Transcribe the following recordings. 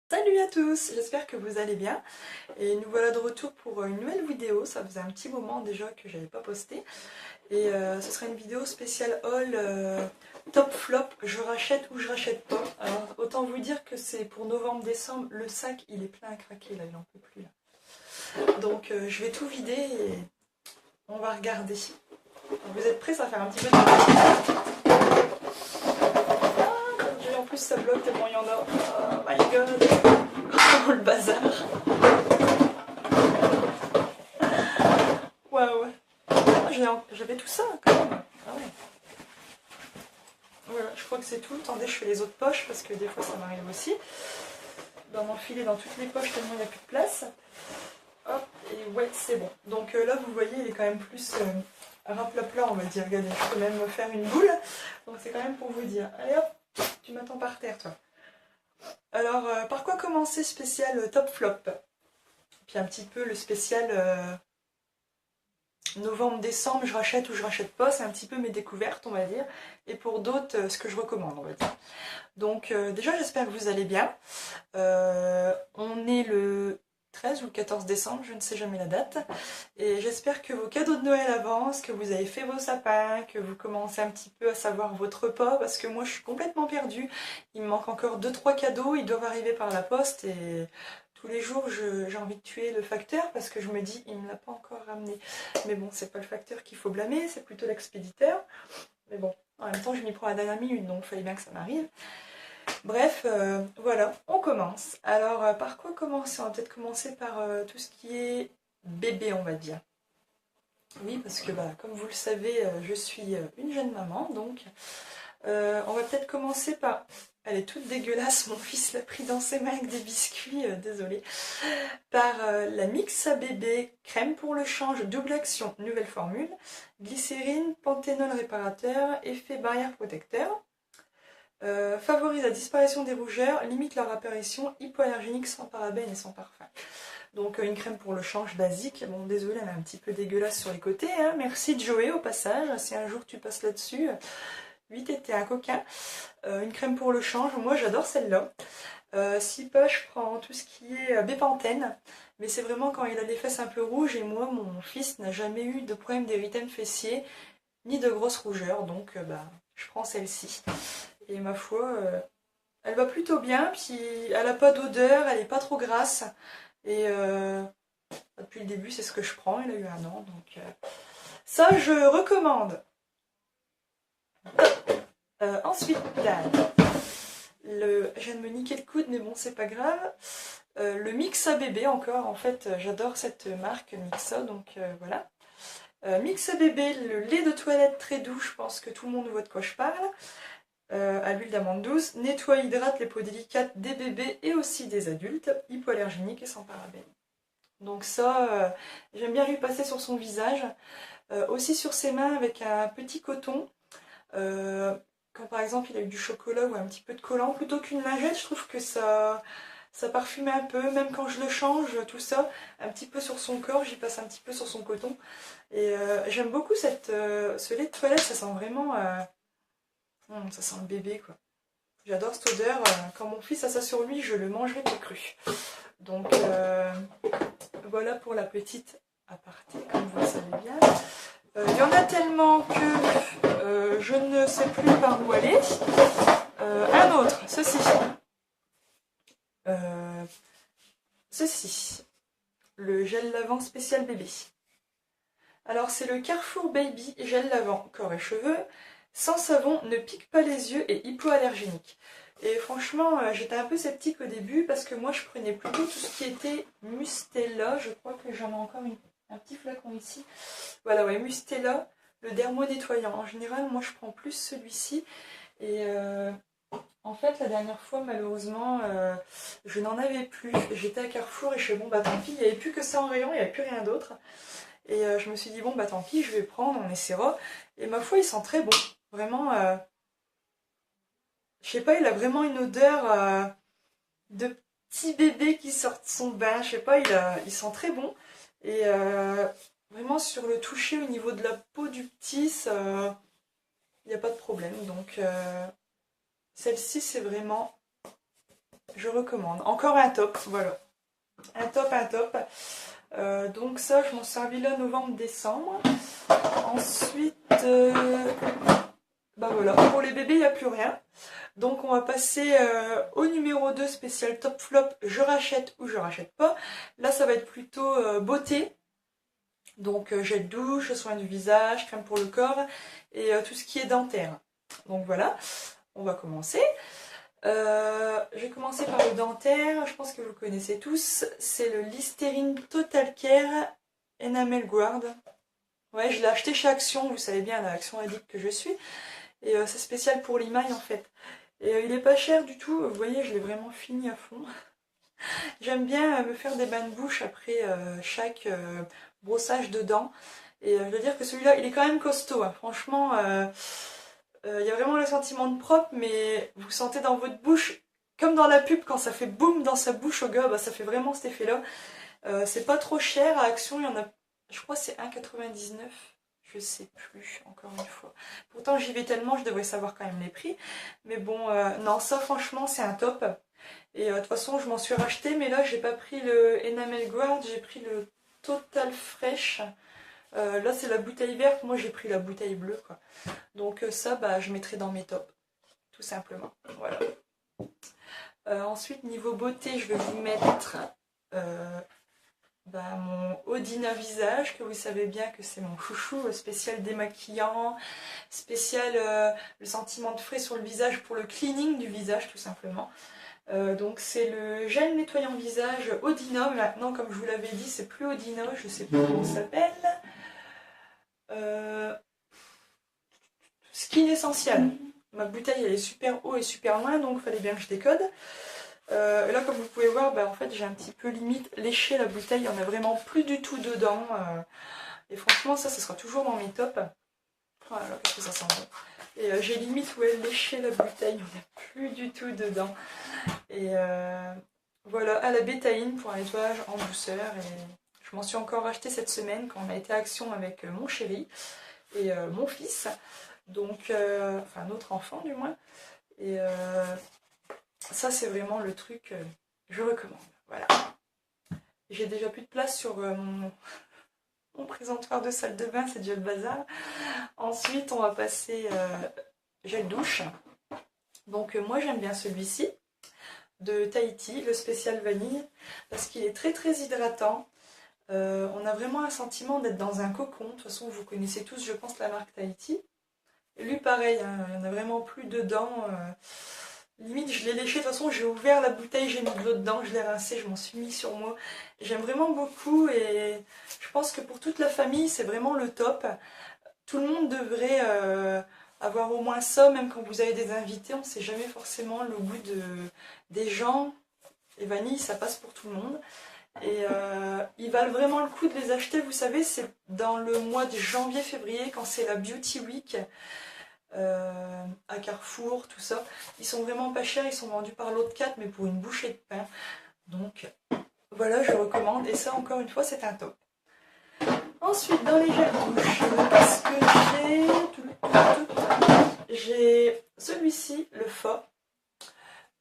Salut à tous, j'espère que vous allez bien et nous voilà de retour pour une nouvelle vidéo. Ça faisait un petit moment déjà que j'avais pas posté et ce sera une vidéo spéciale haul top flop, je rachète ou je rachète pas. Alors autant vous dire que c'est pour novembre-décembre, le sac il est plein à craquer là, il en peut plus là. Donc je vais tout vider et on va regarder. Vous êtes prêts, ça va faire un petit peu de... En plus ça bloque tellement il y en a. Oh my god. Oh le bazar. Waouh. J'avais tout ça quand même. Ah ouais. Voilà, je crois que c'est tout. Attendez, je fais les autres poches parce que des fois ça m'arrive aussi. D'en enfiler dans toutes les poches tellement il n'y a plus de place. Hop, et ouais, c'est bon. Donc là vous voyez il est quand même plus rapla-plat on va dire. Regardez, je peux même me faire une boule. Donc c'est quand même pour vous dire. Allez hop, tu m'attends par terre toi. Alors, par quoi commencer spécial top flop? Puis un petit peu le spécial novembre-décembre, je rachète ou je rachète pas, c'est un petit peu mes découvertes, on va dire. Et pour d'autres, ce que je recommande, on va dire. Donc, déjà, j'espère que vous allez bien. On est le 13 ou le 14 décembre, je ne sais jamais la date. Et j'espère que vos cadeaux de Noël avancent, que vous avez fait vos sapins, que vous commencez un petit peu à savoir votre repas, parce que moi je suis complètement perdue. Il me manque encore 2-3 cadeaux, ils doivent arriver par la poste et tous les jours j'ai envie de tuer le facteur parce que je me dis il me l'a pas encore ramené. Mais bon, c'est pas le facteur qu'il faut blâmer, c'est plutôt l'expéditeur. Mais bon, en même temps je m'y prends à la dernière minute, donc il fallait bien que ça m'arrive. Bref, voilà, on commence. Alors, par quoi commencer? On va peut-être commencer par tout ce qui est bébé, on va dire. Oui, parce que comme vous le savez, je suis une jeune maman, donc on va peut-être commencer par... Elle est toute dégueulasse, mon fils l'a pris dans ses mains avec des biscuits, désolé. Par la Mix à bébé, crème pour le change, double action, nouvelle formule, glycérine, panthénol réparateur, effet barrière protecteur. Favorise la disparition des rougeurs, limite leur apparition, hypoallergénique sans parabènes et sans parfum. Donc une crème pour le change basique. Bon, désolé, elle est un petit peu dégueulasse sur les côtés. Hein. Merci Joey au passage, si un jour tu passes là-dessus. 8 était un coquin. Une crème pour le change, moi j'adore celle-là. Si pas, je prends tout ce qui est Bépantène. Mais c'est vraiment quand il a les fesses un peu rouges. Et moi, mon fils n'a jamais eu de problème d'érythème fessier, ni de grosses rougeurs. Donc je prends celle-ci. Et ma foi, elle va plutôt bien, puis elle n'a pas d'odeur, elle n'est pas trop grasse. Et depuis le début, c'est ce que je prends, elle a eu 1 an, donc ça je recommande. Ensuite, je viens de me niquer le coude, mais bon, c'est pas grave. Le Mixa bébé encore, en fait, j'adore cette marque Mixa, donc voilà. Mixa bébé, le lait de toilette très doux, je pense que tout le monde voit de quoi je parle. À l'huile d'amande douce, nettoie, hydrate les peaux délicates des bébés et aussi des adultes, hypoallergéniques et sans parabènes. Donc ça, j'aime bien lui passer sur son visage, aussi sur ses mains avec un petit coton. Quand par exemple il a eu du chocolat ou un petit peu de collant, plutôt qu'une lingette, je trouve que ça parfume un peu, même quand je le change, tout ça, un petit peu sur son corps, j'y passe un petit peu sur son coton. Et j'aime beaucoup ce lait de toilette, ça sent vraiment... ça sent le bébé quoi. J'adore cette odeur. Quand mon fils a ça sur lui, je le mangerai tout cru. Donc voilà pour la petite aparté, comme vous le savez bien. Il y en a tellement que je ne sais plus par où aller. Un autre, ceci. Ceci. Le gel lavant spécial bébé. Alors c'est le Carrefour Baby gel lavant corps et cheveux. Sans savon, ne pique pas les yeux et hypoallergénique. Et franchement, j'étais un peu sceptique au début parce que moi je prenais plutôt tout ce qui était Mustela. Je crois que j'en ai encore un petit flacon ici. Voilà, ouais, Mustela, le dermo nettoyant. En général, moi je prends plus celui-ci. Et en fait, la dernière fois, malheureusement, je n'en avais plus. J'étais à Carrefour et je suis bon, bah tant pis, il n'y avait plus que ça en rayon, il n'y avait plus rien d'autre. Et je me suis dit, bon, bah tant pis, je vais prendre, on essaiera. Et ma foi, il sent très bon. Vraiment, je sais pas, il a vraiment une odeur de petit bébé qui sort de son bain. Je sais pas, il sent très bon. Et vraiment, sur le toucher au niveau de la peau du petit, il n'y a pas de problème. Donc, celle-ci, c'est vraiment je recommande. Encore un top, voilà. Un top, un top. Donc ça, je m'en servis là novembre-décembre. Ensuite, bah voilà, pour les bébés, il n'y a plus rien. Donc on va passer au numéro 2 spécial top flop, je rachète ou je rachète pas. Là, ça va être plutôt beauté. Donc gel douche, soin du visage, crème pour le corps et tout ce qui est dentaire. Donc voilà, on va commencer. Je vais commencer par le dentaire, je pense que vous le connaissez tous. C'est le Listerine Total Care Enamel Guard. Ouais, je l'ai acheté chez Action, vous savez bien la Action Addict que je suis. Et c'est spécial pour l'émail en fait. Et il est pas cher du tout, vous voyez, je l'ai vraiment fini à fond. J'aime bien me faire des bains de bouche après chaque brossage de dents. Et je dois dire que celui-là, il est quand même costaud. Hein. Franchement, il y a vraiment le sentiment de propre, mais vous sentez dans votre bouche, comme dans la pub, quand ça fait boum dans sa bouche au gars, bah, ça fait vraiment cet effet-là. C'est pas trop cher à Action, il y en a, je crois que c'est 1,99 €. Je sais plus, encore une fois. Pourtant, j'y vais tellement, je devrais savoir quand même les prix. Mais bon, non, ça franchement, c'est un top. Et de toute façon, je m'en suis racheté, mais là, j'ai pas pris le Enamel Guard, j'ai pris le Total Fresh. Là, c'est la bouteille verte, moi, j'ai pris la bouteille bleue, quoi. Donc ça, bah, je mettrai dans mes tops, tout simplement. Voilà. Ensuite, niveau beauté, je vais vous mettre mon Odina visage, que vous savez bien que c'est mon chouchou, spécial démaquillant, spécial le sentiment de frais sur le visage pour le cleaning du visage, tout simplement. Donc c'est le gel nettoyant visage Odina. Maintenant, comme je vous l'avais dit, c'est plus Odina, je sais plus comment ça s'appelle. Skin Essential. Ma bouteille elle est super haut et super loin, donc il fallait bien que je décode. Et là, comme vous pouvez voir, en fait j'ai un petit peu limite léché la bouteille, il n'y en a vraiment plus du tout dedans. Et franchement, ça sera toujours dans mes tops. Voilà, qu'est-ce que ça sent bon. Et j'ai limite léché la bouteille, il n'y en a plus du tout dedans. Et voilà, à la bétaïne pour un nettoyage en douceur. Et je m'en suis encore acheté cette semaine quand on a été à Action avec mon chéri et mon fils. Donc, enfin notre enfant du moins. Et ça c'est vraiment le truc, je recommande. Voilà. J'ai déjà plus de place sur mon présentoir de salle de bain, c'est déjà le bazar. Ensuite on va passer gel douche. Donc moi j'aime bien celui-ci de Tahiti, le spécial vanille, parce qu'il est très très hydratant. On a vraiment un sentiment d'être dans un cocon. De toute façon vous connaissez tous je pense la marque Tahiti. Et lui pareil, hein, il n'y en a vraiment plus dedans. Limite je l'ai léché, de toute façon j'ai ouvert la bouteille, j'ai mis de l'eau dedans, je l'ai rincé, je m'en suis mis sur moi. J'aime vraiment beaucoup et je pense que pour toute la famille c'est vraiment le top. Tout le monde devrait avoir au moins ça, même quand vous avez des invités, on ne sait jamais forcément le goût des gens. Et vanille ça passe pour tout le monde. Et ils valent vraiment le coup de les acheter, vous savez, c'est dans le mois de janvier-février, quand c'est la Beauty Week, à Carrefour, tout ça. Ils sont vraiment pas chers, ils sont vendus par lot de 4, mais pour une bouchée de pain. Donc voilà, je recommande, et ça encore une fois, c'est un top. Ensuite, dans les gels douche, qu'est-ce que j'ai celui-ci, le Fa,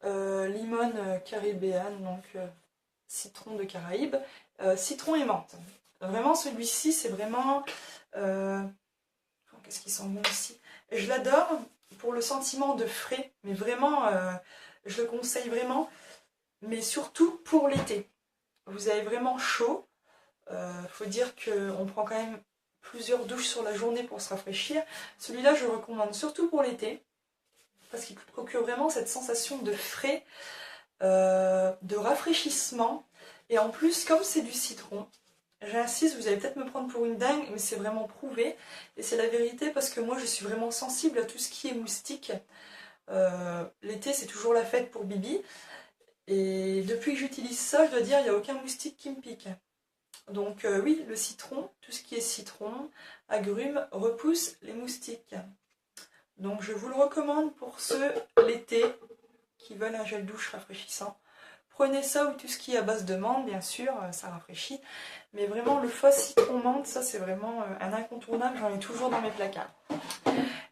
Limone caribéane, donc... citron de Caraïbes, citron et menthe. Vraiment celui-ci c'est vraiment... qu'est-ce qu'ils sont bons aussi. Je l'adore pour le sentiment de frais, mais vraiment je le conseille vraiment, mais surtout pour l'été. Vous avez vraiment chaud, faut dire qu'on prend quand même plusieurs douches sur la journée pour se rafraîchir. Celui-là je le recommande surtout pour l'été, parce qu'il procure vraiment cette sensation de frais, de rafraîchissement, et en plus comme c'est du citron, j'insiste, vous allez peut-être me prendre pour une dingue, mais c'est vraiment prouvé et c'est la vérité parce que moi je suis vraiment sensible à tout ce qui est moustique. L'été c'est toujours la fête pour Bibi et depuis que j'utilise ça je dois dire il n'y a aucun moustique qui me pique. Donc oui, le citron, tout ce qui est citron, agrumes repousse les moustiques. Donc je vous le recommande pour ceux l'été qui veulent un gel douche rafraîchissant. Prenez ça ou tout ce qui est à base de menthe, bien sûr, ça rafraîchit. Mais vraiment, le Fa citron menthe, ça c'est vraiment un incontournable, j'en ai toujours dans mes placards.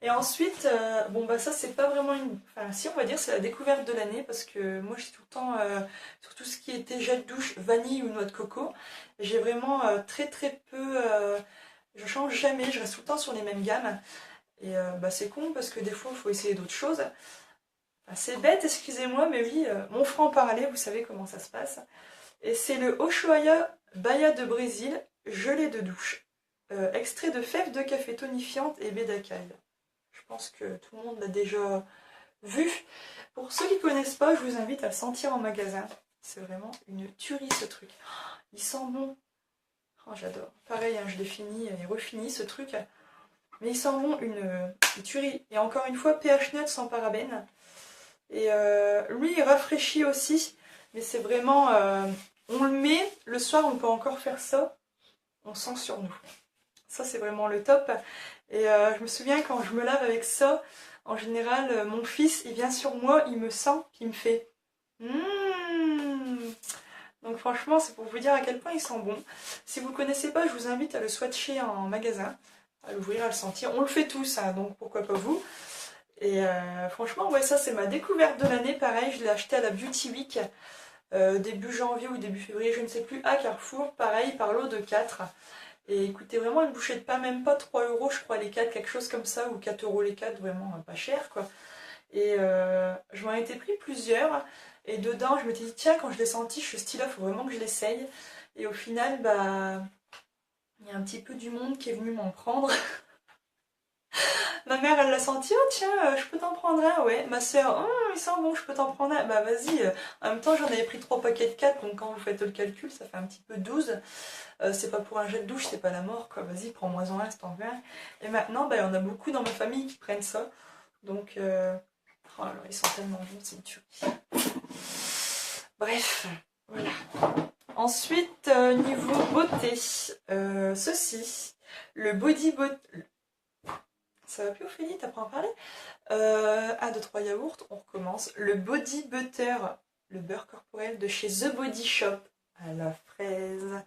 Et ensuite, bon bah ça c'est pas vraiment une... Enfin si, on va dire c'est la découverte de l'année, parce que moi j'ai tout le temps, sur tout ce qui était gel douche, vanille ou noix de coco, j'ai vraiment très très peu... je change jamais, je reste tout le temps sur les mêmes gammes. Et bah c'est con parce que des fois il faut essayer d'autres choses. Enfin, c'est bête, excusez-moi, mais oui, mon franc-parler, vous savez comment ça se passe. Et c'est le Ushuaia Baia de Brésil, gelée de douche. Extrait de fèves de café tonifiante et baie d'acai. Je pense que tout le monde l'a déjà vu. Pour ceux qui ne connaissent pas, je vous invite à le sentir en magasin. C'est vraiment une tuerie ce truc. Il sent bon. Oh, j'adore. Pareil, hein, je l'ai fini et refini ce truc. Mais il sent bon, une tuerie. Et encore une fois, pH neutre sans parabènes. Et lui, il rafraîchit aussi. Mais c'est vraiment... on le met, le soir, on peut encore faire ça. On sent sur nous. Ça, c'est vraiment le top. Et je me souviens quand je me lave avec ça, en général, mon fils, il vient sur moi, il me sent, puis il me fait Donc franchement, c'est pour vous dire à quel point il sent bon. Si vous ne le connaissez pas, je vous invite à le swatcher en magasin, à l'ouvrir, à le sentir. On le fait tous, hein, donc pourquoi pas vous. Et franchement, ouais, ça c'est ma découverte de l'année. Pareil, je l'ai acheté à la Beauty Week, début janvier ou début février, je ne sais plus, à Carrefour. Pareil, par lot de 4. Et écoutez, vraiment une bouchée de pain, même pas 3 euros, je crois, les 4, quelque chose comme ça, ou 4 euros les 4, vraiment pas cher, quoi. Et je m'en étais pris plusieurs, et dedans, je m'étais dit, tiens, quand je l'ai senti, ce style-là, il faut vraiment que je l'essaye. Et au final, bah, il y a un petit peu du monde qui est venu m'en prendre. Ma mère, elle l'a senti, oh tiens, je peux t'en prendre un, ouais. Ma soeur, oh, il sent bon, je peux t'en prendre un. Bah vas-y, en même temps, j'en avais pris 3 paquets de 4, donc quand vous faites le calcul, ça fait un petit peu 12. C'est pas pour un jet de douche, c'est pas la mort, quoi. Vas-y, prends-moi en un si t'en veux un. Et maintenant, bah, il y en a beaucoup dans ma famille qui prennent ça. Donc, oh là, ils sont tellement bons, c'est une tuerie. Bref, voilà. Ensuite, niveau beauté, ceci, le body butter. Ça va plus Ophélie, t'apprends à parler 1, 2, 3 yaourts, on recommence. Le body butter, le beurre corporel de chez The Body Shop à la fraise.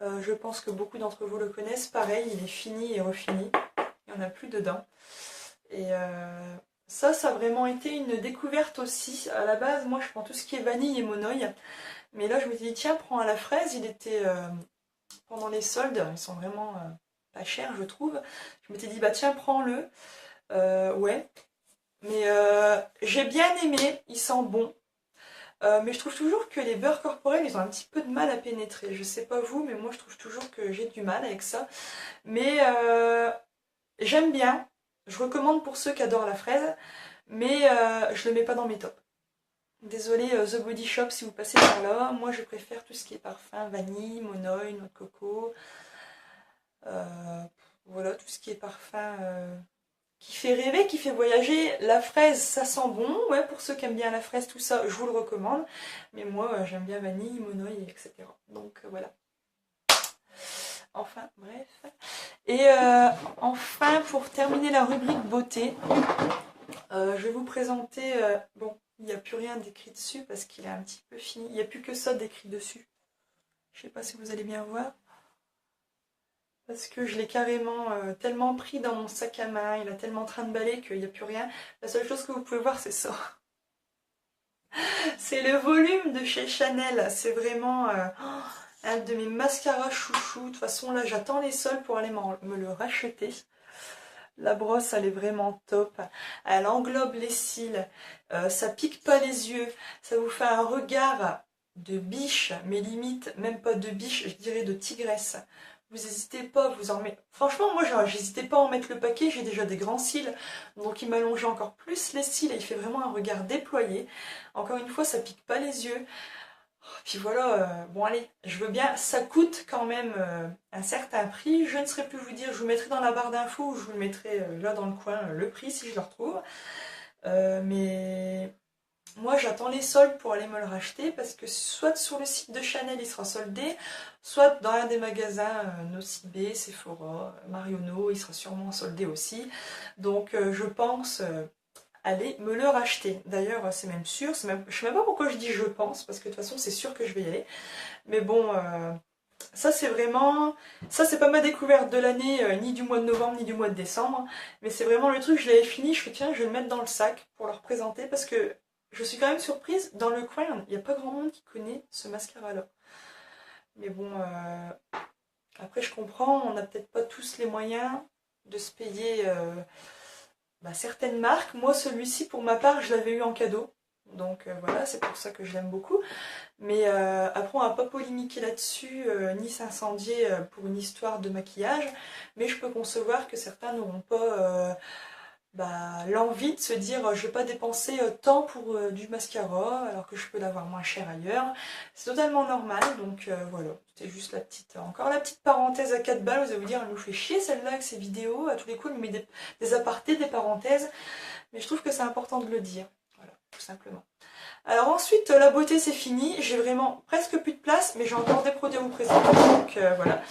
Je pense que beaucoup d'entre vous le connaissent. Pareil, il est fini et refini. Il n'y en a plus dedans. Et ça a vraiment été une découverte aussi. À la base, moi, je prends tout ce qui est vanille et monoï. Mais là, je me suis dit, tiens, prends à la fraise. Il était pendant les soldes. Ils sont vraiment pas chers, je trouve. Je m'étais dit, bah tiens, prends-le. Ouais. Mais j'ai bien aimé. Il sent bon. Mais je trouve toujours que les beurres corporels, ils ont un petit peu de mal à pénétrer. Je sais pas vous, mais moi je trouve toujours que j'ai du mal avec ça. Mais j'aime bien. Je recommande pour ceux qui adorent la fraise, mais je le mets pas dans mes tops. Désolée The Body Shop si vous passez par là. Moi je préfère tout ce qui est parfum, vanille, monoï, noix de coco. Voilà, tout ce qui est parfum qui fait rêver, qui fait voyager. La fraise, ça sent bon, ouais, pour ceux qui aiment bien la fraise, tout ça, je vous le recommande. Mais moi, j'aime bien vanille, monoï, etc. Donc voilà. Enfin, bref. Et enfin, pour terminer la rubrique beauté, je vais vous présenter... bon, il n'y a plus rien d'écrit dessus parce qu'il est un petit peu fini. Il n'y a plus que ça d'écrit dessus. Je ne sais pas si vous allez bien voir. Parce que je l'ai carrément tellement pris dans mon sac à main, il a tellement trimballé qu'il n'y a plus rien. La seule chose que vous pouvez voir, c'est ça. C'est le volume de chez Chanel. C'est vraiment un de mes mascaras chouchou. De toute façon, là, j'attends les soldes pour aller me le racheter. La brosse, elle est vraiment top. Elle englobe les cils. Ça pique pas les yeux. Ça vous fait un regard de biche, mais limite, même pas de biche, je dirais de tigresse. Vous n'hésitez pas, vous en mettez... Franchement, moi, j'hésitais pas à en mettre le paquet, j'ai déjà des grands cils, donc il m'allonge encore plus les cils et il fait vraiment un regard déployé. Encore une fois, ça pique pas les yeux. Puis voilà, bon allez, je veux bien, ça coûte quand même un certain prix. Je ne saurais plus vous dire, je vous mettrai dans la barre d'infos ou je vous le mettrai là dans le coin, le prix si je le retrouve. Mais... moi j'attends les soldes pour aller me le racheter parce que soit sur le site de Chanel il sera soldé, soit dans un des magasins Nocibé, Sephora, Marionneau, il sera sûrement soldé aussi. Donc je pense aller me le racheter. D'ailleurs c'est même sûr, je sais même pas pourquoi je dis je pense, parce que de toute façon c'est sûr que je vais y aller. Mais bon, Ça c'est vraiment, ça c'est pas ma découverte de l'année, ni du mois de novembre, ni du mois de décembre, mais c'est vraiment le truc, je l'avais fini, je fais tiens, je vais le mettre dans le sac pour le représenter, parce que je suis quand même surprise, dans le coin, il n'y a pas grand monde qui connaît ce mascara-là. Mais bon, après je comprends, on n'a peut-être pas tous les moyens de se payer certaines marques. Moi celui-ci pour ma part, je l'avais eu en cadeau, donc voilà, c'est pour ça que je l'aime beaucoup. Mais après, on va pas polémiquer là-dessus, ni s'incendier pour une histoire de maquillage. Mais je peux concevoir que certains n'auront pas l'envie de se dire je vais pas dépenser tant pour du mascara alors que je peux l'avoir moins cher ailleurs. C'est totalement normal, donc voilà. C'était juste encore la petite parenthèse à 4 balles. Vous allez vous dire, elle nous fait chier celle-là avec ses vidéos. À tous les coups, elle nous met des apartés, des parenthèses. Mais je trouve que c'est important de le dire. Voilà, tout simplement. Alors ensuite, la beauté c'est fini, j'ai vraiment presque plus de place, mais j'ai encore des produits à vous présenter, donc voilà.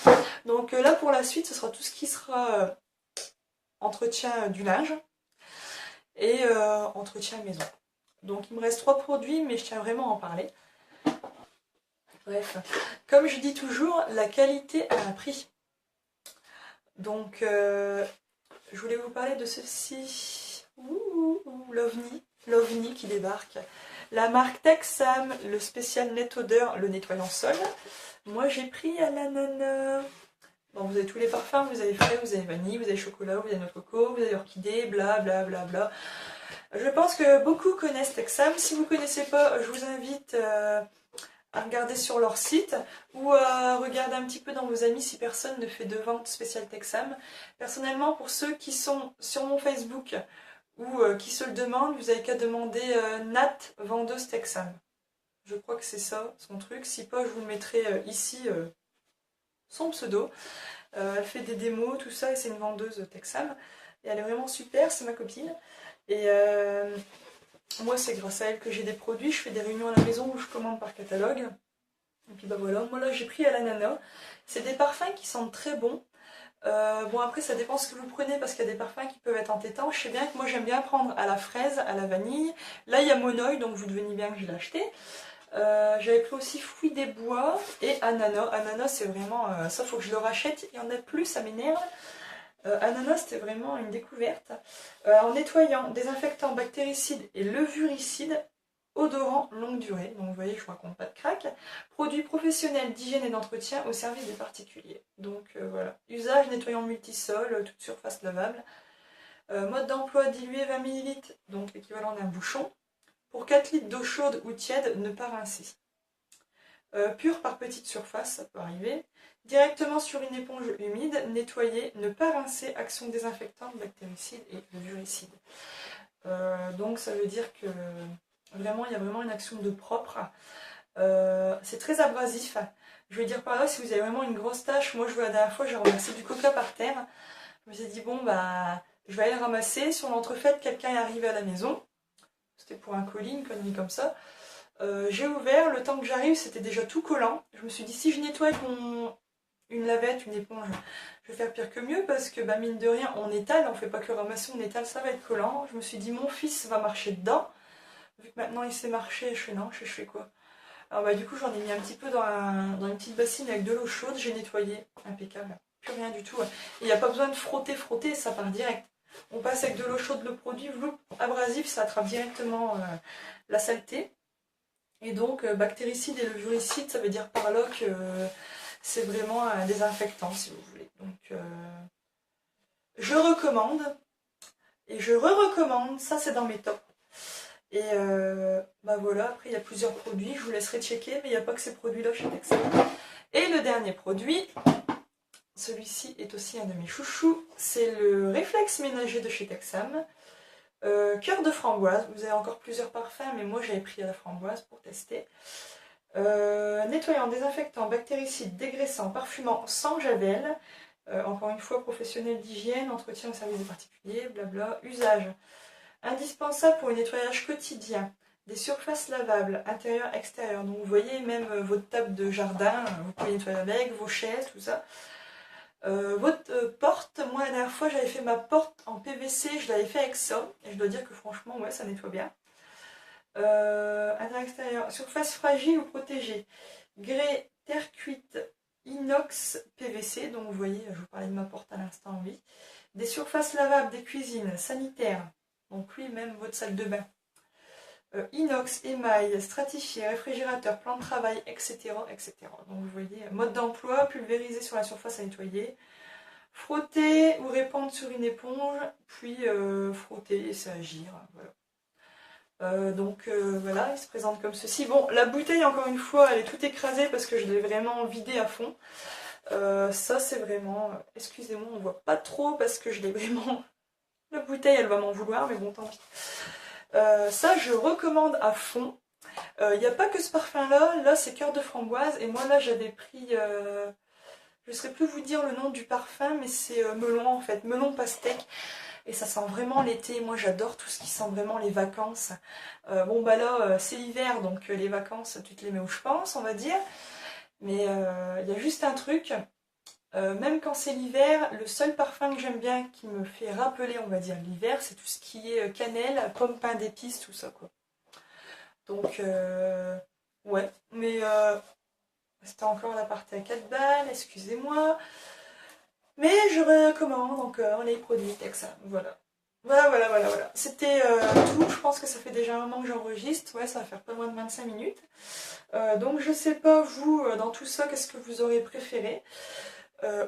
Donc là pour la suite, ce sera tout ce qui sera entretien du linge et entretien maison. Donc il me reste 3 produits, mais je tiens vraiment à en parler. Bref, comme je dis toujours, la qualité a un prix. Donc je voulais vous parler de ceci. L'OVNI qui débarque. La marque Texam, le spécial net odeur, le nettoyant sol. Moi j'ai pris à l'ananas. Bon, vous avez tous les parfums, vous avez frais, vous avez vanille, vous avez chocolat, vous avez noix de coco, vous avez orchidée, bla bla bla bla. Je pense que beaucoup connaissent Texam. Si vous ne connaissez pas, je vous invite à regarder sur leur site ou à regarder un petit peu dans vos amis si personne ne fait de vente spéciale Texam. Personnellement, pour ceux qui sont sur mon Facebook ou qui se le demandent, vous avez qu'à demander Nat vendeuse Texam. Je crois que c'est ça son truc. Si pas, je vous le mettrai ici son pseudo. Elle fait des démos, tout ça, et c'est une vendeuse Texam. Et elle est vraiment super, c'est ma copine. Et moi, c'est grâce à elle que j'ai des produits. Je fais des réunions à la maison où je commande par catalogue. Et puis bah voilà, moi là j'ai pris à l'ananas. C'est des parfums qui sentent très bons. Bon après ça dépend ce que vous prenez parce qu'il y a des parfums qui peuvent être entêtants. Je sais bien que moi j'aime bien prendre à la fraise, à la vanille. Là il y a Monoï donc vous devinez bien que je l'ai acheté. J'avais pris aussi fruits des bois et ananas. Ananas c'est vraiment, ça faut que je le rachète, il y en a plus, ça m'énerve. Ananas c'était vraiment une découverte. En nettoyant, désinfectant, bactéricide et levuricide, odorant longue durée, donc vous voyez je ne raconte pas de crack. Produit professionnel d'hygiène et d'entretien au service des particuliers. Donc voilà, usage nettoyant multisol, toute surface lavable. Mode d'emploi dilué 20 ml, donc l'équivalent d'un bouchon. Pour 4 litres d'eau chaude ou tiède, ne pas rincer. Pur par petite surface, ça peut arriver. Directement sur une éponge humide, nettoyer, ne pas rincer, action désinfectante, bactéricide et levuricide. Donc ça veut dire que vraiment, il y a vraiment une action de propre. C'est très abrasif. Je veux dire par là, si vous avez vraiment une grosse tache, moi je vois la dernière fois, j'ai ramassé du coca par terre. Je me suis dit, bon, je vais aller le ramasser. Si on l'entrefaite, quelqu'un est arrivé à la maison. C'était pour un colis, une connerie comme ça. J'ai ouvert, le temps que j'arrive, c'était déjà tout collant. Je me suis dit, si je nettoie avec une lavette, une éponge, je vais faire pire que mieux parce que mine de rien, on étale, on fait pas que ramasser, on étale, ça va être collant. Je me suis dit, mon fils va marcher dedans. Vu que maintenant il sait marcher, je fais non, je fais quoi? Alors du coup j'en ai mis un petit peu dans une petite bassine avec de l'eau chaude, j'ai nettoyé, impeccable, plus rien du tout. Il n'y a pas besoin de frotter, ça part direct. On passe avec de l'eau chaude le produit, abrasif, ça attrape directement la saleté. Et donc bactéricide et levuricide, ça veut dire par là que c'est vraiment un désinfectant si vous voulez. Donc je recommande, et je recommande, ça c'est dans mes tops. Et voilà, après il y a plusieurs produits, je vous laisserai checker, mais il n'y a pas que ces produits-là chez Texam. Et le dernier produit, celui-ci est aussi un de mes chouchous, c'est le réflexe ménager de chez Texam. Cœur de framboise, vous avez encore plusieurs parfums, mais moi j'avais pris à la framboise pour tester. Nettoyant, désinfectant, bactéricide, dégraissant, parfumant, sans javel. Encore une fois, professionnel d'hygiène, entretien au service des particuliers, blabla, usage. Indispensable pour le nettoyage quotidien des surfaces lavables, intérieures, extérieures. Donc vous voyez même votre table de jardin, vous pouvez nettoyer avec, vos chaises, tout ça. Votre porte, moi la dernière fois j'avais fait ma porte en PVC, je l'avais fait avec ça. Et je dois dire que franchement, ouais, ça nettoie bien. Intérieur, extérieur, surface fragile ou protégée. Grès, terre cuite, inox PVC, donc vous voyez, je vous parlais de ma porte à l'instant, oui. Des surfaces lavables, des cuisines, sanitaires, donc oui, même votre salle de bain. Inox, émail, stratifié, réfrigérateur, plan de travail, etc., etc. Donc vous voyez, mode d'emploi, pulvériser sur la surface à nettoyer, frotter ou répandre sur une éponge, puis frotter et s'agir, voilà. Voilà, il se présente comme ceci. Bon, la bouteille, encore une fois, elle est toute écrasée parce que je l'ai vraiment vidée à fond. Ça, c'est vraiment... excusez-moi, on voit pas trop parce que je l'ai vraiment... La bouteille, elle va m'en vouloir, mais bon, tant pis. Ça, je recommande à fond. Il n'y a pas que ce parfum-là. Là, c'est cœur de framboise. Et moi, là, j'avais pris... je ne saurais plus vous dire le nom du parfum, mais c'est melon, en fait. Melon pastèque. Et ça sent vraiment l'été. Moi, j'adore tout ce qui sent vraiment les vacances. Bon, bah là, c'est l'hiver, donc les vacances, tu te les mets où je pense, on va dire. Mais il y a juste un truc. Même quand c'est l'hiver, le seul parfum que j'aime bien qui me fait rappeler, on va dire, l'hiver, c'est tout ce qui est cannelle, pomme, pain d'épices, tout ça, quoi. Donc, ouais. Mais c'était encore la partie à 4 balles, excusez-moi. Mais je recommande encore les produits Texan, voilà. Voilà. C'était tout, je pense que ça fait déjà un moment que j'enregistre, ouais, ça va faire pas moins de 25 minutes. Donc je sais pas, vous, dans tout ça, qu'est-ce que vous aurez préféré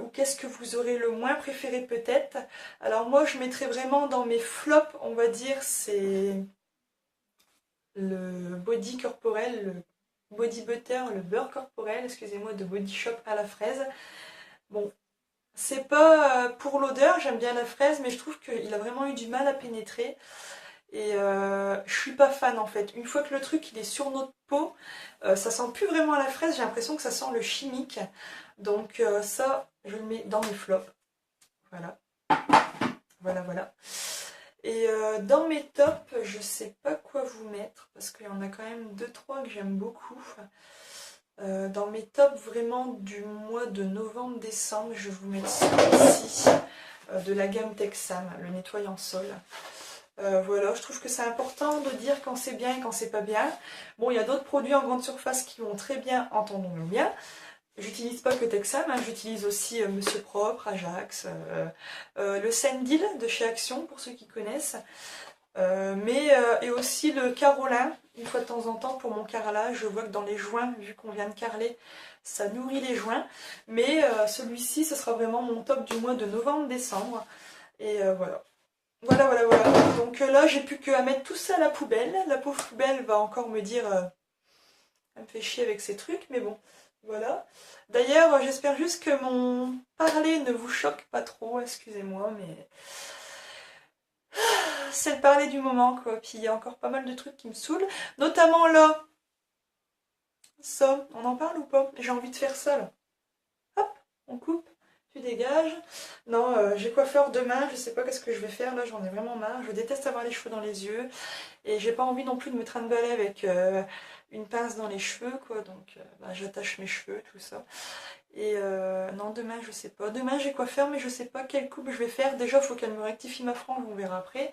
ou qu'est-ce que vous aurez le moins préféré peut-être. Alors moi, je mettrais vraiment dans mes flops, on va dire, c'est le body corporel, le body butter, le beurre corporel, excusez-moi, de Body Shop à la fraise. Bon, c'est pas pour l'odeur, j'aime bien la fraise, mais je trouve qu'il a vraiment eu du mal à pénétrer. Et je suis pas fan en fait. Une fois que le truc il est sur notre peau, ça sent plus vraiment la fraise, j'ai l'impression que ça sent le chimique. Donc ça, je le mets dans mes flops. Voilà. Voilà. Et dans mes tops, je sais pas quoi vous mettre, parce qu'il y en a quand même 2-3 que j'aime beaucoup. Dans mes tops vraiment du mois de novembre-décembre, je vais vous mettre celui-ci de la gamme Texam, le nettoyant sol. Voilà, je trouve que c'est important de dire quand c'est bien et quand c'est pas bien. Bon, il y a d'autres produits en grande surface qui vont très bien, entendons-nous bien. J'utilise pas que Texam, hein, j'utilise aussi Monsieur Propre, Ajax, le Sendil de chez Action pour ceux qui connaissent. Et aussi le Carolin, une fois de temps en temps pour mon carrelage. Je vois que dans les joints, vu qu'on vient de carreler, ça nourrit les joints. Mais celui-ci, ce sera vraiment mon top du mois de novembre-décembre. Et voilà. Voilà. Donc là, j'ai plus qu'à mettre tout ça à la poubelle. La pauvre poubelle va encore me dire... elle me fait chier avec ces trucs, mais bon, voilà. D'ailleurs, j'espère juste que mon parler ne vous choque pas trop, excusez-moi, mais... c'est le parler du moment, quoi. Puis il y a encore pas mal de trucs qui me saoulent. Notamment là. Ça, on en parle ou pas? J'ai envie de faire ça, là. Hop, on coupe. Tu dégages. Non, j'ai coiffeur demain, je sais pas qu'est-ce que je vais faire, là j'en ai vraiment marre. Je déteste avoir les cheveux dans les yeux. Et j'ai pas envie non plus de me trimballer avec une pince dans les cheveux, quoi. Donc j'attache mes cheveux, tout ça. Et non, demain je sais pas. Demain j'ai coiffeur, mais je sais pas quelle coupe je vais faire. Déjà, il faut qu'elle me rectifie ma frange, on verra après.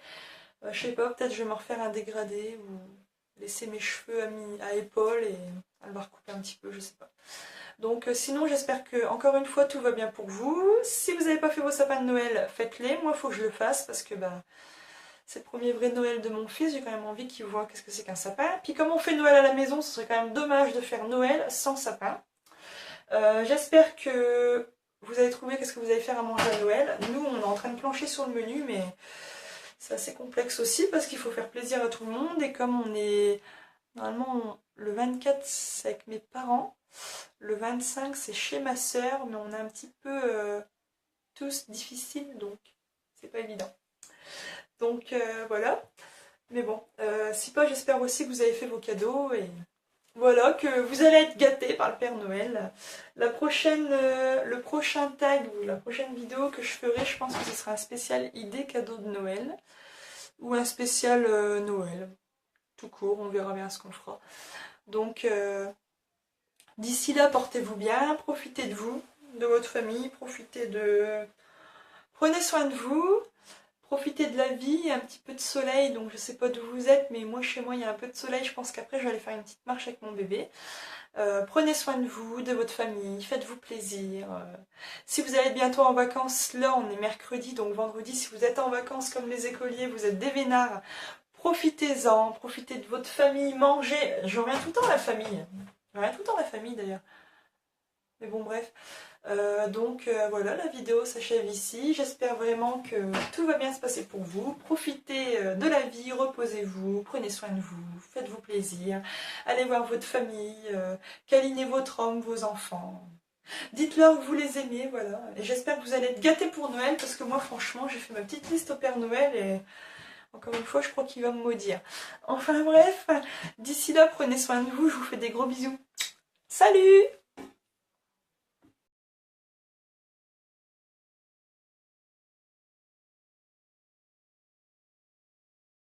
Je sais pas, peut-être je vais me refaire un dégradé ou laisser mes cheveux à épaules et elle va recouper un petit peu, je sais pas. Donc sinon j'espère que encore une fois tout va bien pour vous. Si vous n'avez pas fait vos sapins de Noël, faites-les. Moi il faut que je le fasse parce que c'est le premier vrai Noël de mon fils. J'ai quand même envie qu'il voit qu'est-ce que c'est qu'un sapin. Puis comme on fait Noël à la maison, ce serait quand même dommage de faire Noël sans sapin. J'espère que vous avez trouvé qu'est-ce que vous allez faire à manger à Noël. Nous on est en train de plancher sur le menu, mais c'est assez complexe aussi parce qu'il faut faire plaisir à tout le monde. Et comme on est normalement le 24 c'est avec mes parents, le 25 c'est chez ma soeur, mais on est un petit peu tous difficiles, donc c'est pas évident. Donc voilà. Mais bon, si pas, j'espère aussi que vous avez fait vos cadeaux et voilà, que vous allez être gâtés par le Père Noël. Le prochain tag ou la prochaine vidéo que je ferai, je pense que ce sera un spécial idée cadeau de Noël ou un spécial Noël. Tout court, on verra bien ce qu'on fera. Donc d'ici là, portez-vous bien, profitez de vous, de votre famille, prenez soin de vous. Profitez de la vie, un petit peu de soleil, donc je sais pas d'où vous êtes, mais moi chez moi il y a un peu de soleil, je pense qu'après je vais aller faire une petite marche avec mon bébé. Prenez soin de vous, de votre famille, faites-vous plaisir. Si vous allez bientôt en vacances, là on est mercredi, donc vendredi, si vous êtes en vacances comme les écoliers, vous êtes des vénards, profitez-en, profitez de votre famille, mangez. Je reviens tout le temps à la famille. Je reviens tout le temps à la famille d'ailleurs. Mais bon bref. Voilà, la vidéo s'achève ici. J'espère vraiment que tout va bien se passer pour vous. Profitez de la vie, reposez-vous, prenez soin de vous, faites-vous plaisir. Allez voir votre famille, câlinez votre homme, vos enfants. Dites-leur que vous les aimez, voilà. Et j'espère que vous allez être gâtés pour Noël, parce que moi franchement j'ai fait ma petite liste au Père Noël et encore une fois je crois qu'il va me maudire. Enfin bref, d'ici là prenez soin de vous, je vous fais des gros bisous. Salut!